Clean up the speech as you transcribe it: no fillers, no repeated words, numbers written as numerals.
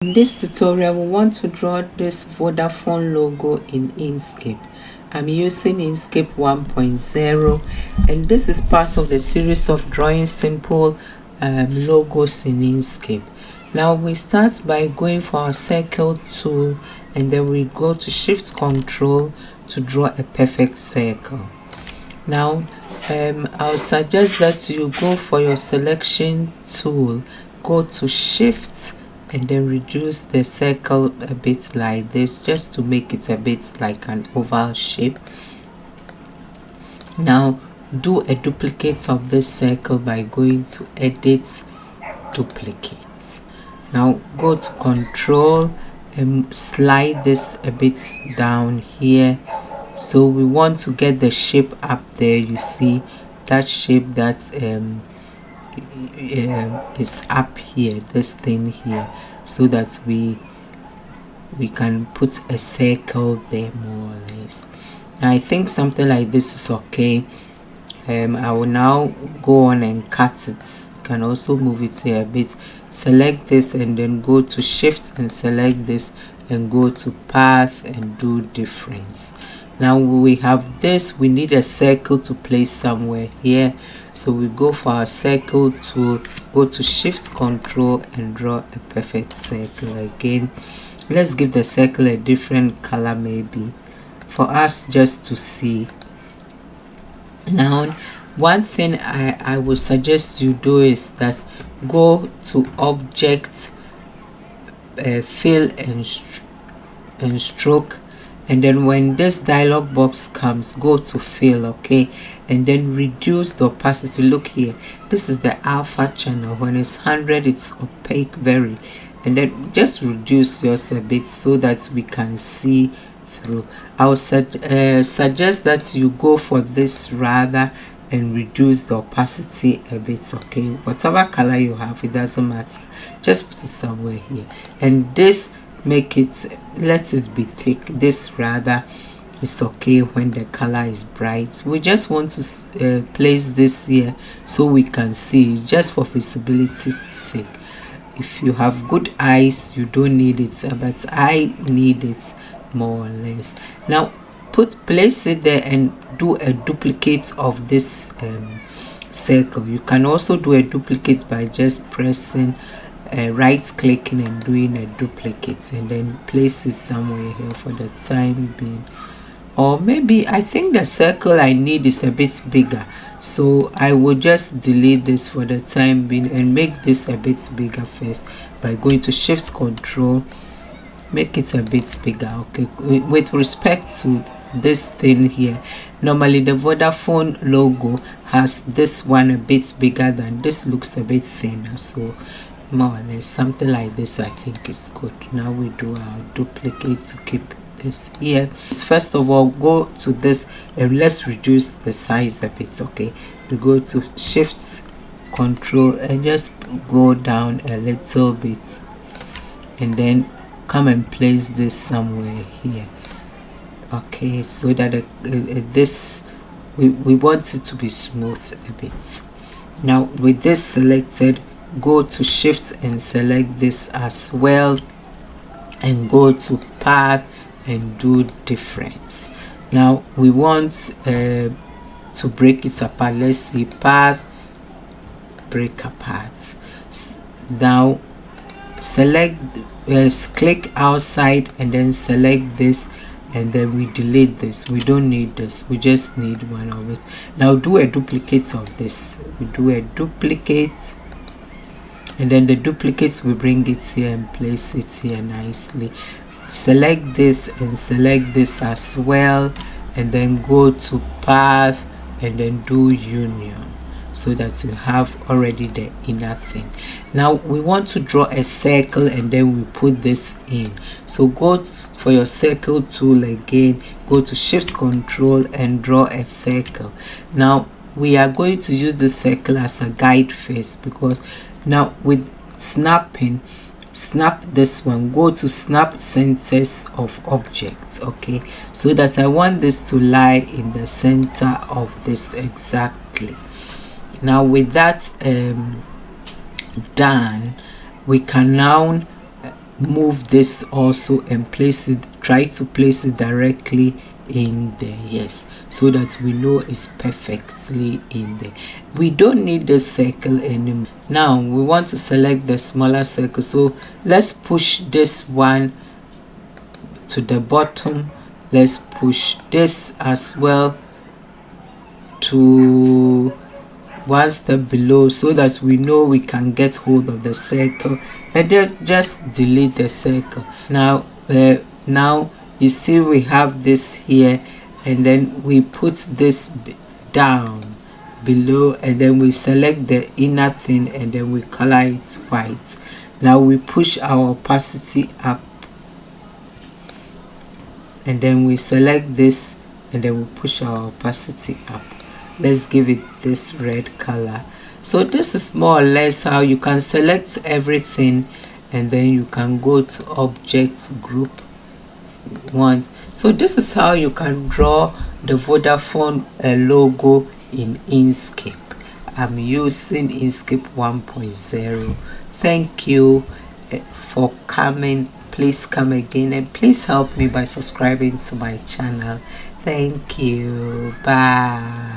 In this tutorial, we want to draw this Vodafone logo in Inkscape. I'm using Inkscape 1.0 and this is part of the series of drawing simple logos in Inkscape. Now we start by going for our circle tool and then we go to Shift Control to draw a perfect circle. Now I'll suggest that you go for your selection tool, go to Shift and then reduce the circle a bit like this, just to make it a bit like an oval shape. Now do a duplicate of this circle by going to Edit, Duplicate. Now go to Control and slide this a bit down here. So we want to get the shape up there. You see that shape that is up here, this thing here, so that we can put a circle there more or less. Now, I think something like this is okay. I will now go on and cut it. You can also move it here a bit. Select this and then go to Shift and select this and go to Path and do Difference. Now we have this, we need a circle to place somewhere here, so we go for our circle tool, go to Shift Control and draw a perfect circle again. Let's give the circle a different color, maybe for us just to see. Now one thing I would suggest you do is that go to Object, Fill and Stroke, and then when this dialog box comes, go to Fill, okay, and then reduce the opacity. Look here, this is the alpha channel. When it's 100, it's opaque very, and then just reduce yours a bit so that we can see through. I would suggest that you go for this rather and reduce the opacity a bit, okay. Whatever color you have, it doesn't matter, just put it somewhere here. And this, make it, let it be thick. This rather is okay when the color is bright. We just want to place this here so we can see, just for visibility's sake. If you have good eyes, you don't need it, but I need it more or less. Now place it there and do a duplicate of this circle. You can also do a duplicate by just pressing right clicking and doing a duplicate, and then place it somewhere here for the time being. Or maybe I think the circle I need is a bit bigger, so I will just delete this for the time being and make this a bit bigger first by going to Shift Control, make it a bit bigger, okay. With respect to this thing here, normally the Vodafone logo has this one a bit bigger than this, looks a bit thinner, so more or less something like this I think is good. Now we do our duplicate to keep this here. First of all, go to this and let's reduce the size a bit, okay. We go to Shift Control and just go down a little bit and then come and place this somewhere here, okay, so that this we want it to be smooth a bit. Now with this selected, go to Shift and select this as well and go to Path and do Difference. Now we want to break it apart. Let's see, Path, break apart. Now select, click outside and then select this, and then we delete this. We don't need this, we just need one of it. Now do a duplicate of this. We do a duplicate, and then the duplicates, we bring it here and place it here nicely. Select this and select this as well, and then go to Path and then do Union, so that you have already the inner thing. Now we want to draw a circle and then we put this in. So go for your circle tool again, go to Shift Control and draw a circle. Now we are going to use the circle as a guide first, because now with snapping, snap this one, go to Snap Centers of Objects, okay, so that I want this to lie in the center of this exactly. Now with that done, we can now move this also and try to place it directly in there, yes, so that we know it's perfectly in there. We don't need the circle anymore. Now we want to select the smaller circle, so let's push this one to the bottom. Let's push this as well to one step below, so that we know we can get hold of the circle, and then just delete the circle. Now you see we have this here, and then we put this down below, and then we select the inner thing, and then we color it white. Now we push our opacity up, and then we select this, and then we push our opacity up. Let's give it this red color. So this is more or less how you can select everything, and then you can go to object group once. So this is how you can draw the Vodafone logo in Inkscape. I'm using Inkscape 1.0. Thank you for coming. Please come again, and please help me by subscribing to my channel. Thank you. Bye.